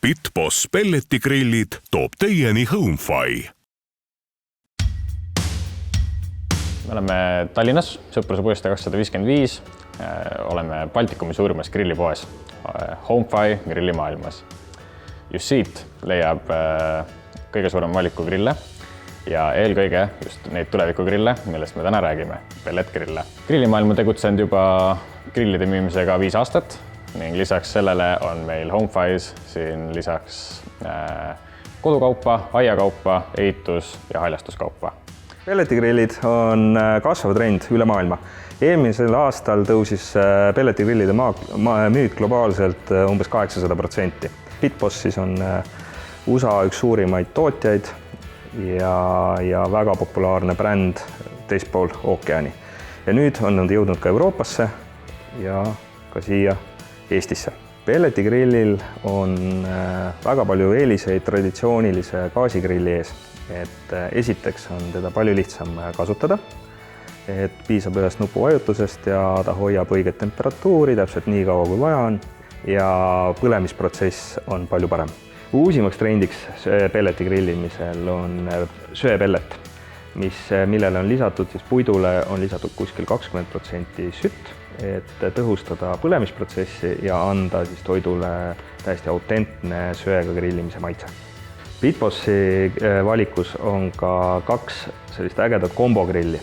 Pitboss pelletigrillid toob teieni HomeFi. Me oleme Tallinnas, Sõpruse puiestee 255. Oleme Baltikumi suurimas grillipoes, HomeFi grillimaailmas. Just siit leiab kõige suurem valiku grille ja eelkõige just neid tulevikugrille, millest me täna räägime, pelletgrille. Grillimaailm on tegutsenud juba grillide müümisega 5 aastat ning lisaks sellele on meil HomeFi's siin lisaks kodukaupa, aiakaupa, ehitus- ja haljastuskaupa. Pelletigrillid on kasvav trend üle maailma. Eelmisel aastal tõusis pelletigrillide müük globaalselt umbes 800%. Pitbossis on USA üks suurimaid tootjaid ja väga populaarne bränd teispool ookeani. Ja nüüd on nad jõudnud ka Euroopasse ja ka siia Eestisse. Pelletigrillil on väga palju eeliseid traditsioonilise gaasigrilli ees. Et esiteks on teda palju lihtsam kasutada, et piisab ühest nupuvajutusest ja ta hoiab õiget temperatuuri täpselt nii kaua kui vaja on ja põlemisprotsess on palju parem. Uusimaks trendiks pelleti grillimisel on söepellet, millele on lisatud puidule on lisatud kuskil 20% sütt, et tõhustada põlemisprotsessi ja anda toidule täiesti autentne söega grillimise maitse. Pitbossi valikus on ka 2 sellist ägedat kombogrilli,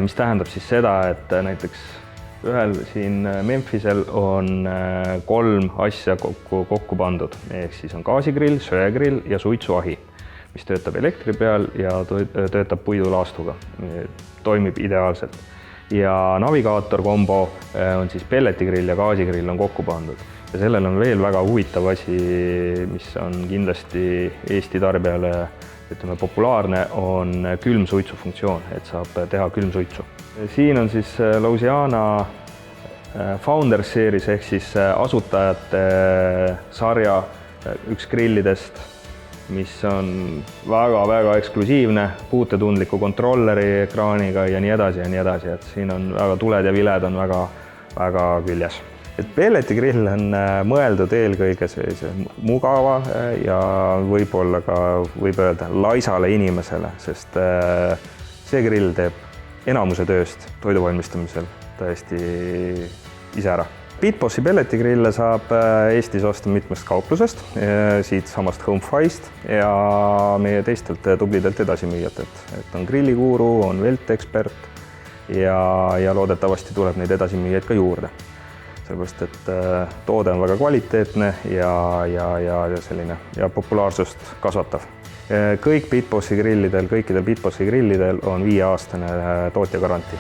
mis tähendab seda, et näiteks ühel siin Memphisel on 3 asja kokku pandud, ehk siis on gaasigrill, söegrill ja suitsuahi, mis töötab elektri peal ja töötab puidulaastuga, toimib ideaalselt. Ja navigaatorkombo on pelletigrill ja gaasigrill on kokku pandud. Ja sellel on veel väga huvitav asi, mis on kindlasti Eesti tarbijale populaarne, on külmsuitsu funktsioon, et saab teha külmsuitsu. Siin on Louisiana Founders Series ehk asutajate sarja üks grillidest, mis on väga eksklusiivne, puutetundliku kontrolleri ekraaniga ja nii edasi ja nii edasi. Et siin on väga tuled ja viled on väga küljes. Pelletigrill on mõeldud eelkõige mugava ja võib-olla ka võib öelda laisale inimesele, sest see grill teeb enamuse tööst toiduvalmistamisel täiesti ise ära. Pitbossi pelletigrille saab Eestis osta mitmest kauplusest, siit samast HomeFi'st ja meie teistelt tublidelt edasimüüjatelt. Et on Grillikuuru, on Veltexpert ja loodetavasti tuleb neid edasimüüjaid ka juurde. Sellepärast, et toode on väga kvaliteetne ja populaarsust kasvatav. Kõikidel Pitbossi grillidel on 5-aastane tootjagarantii.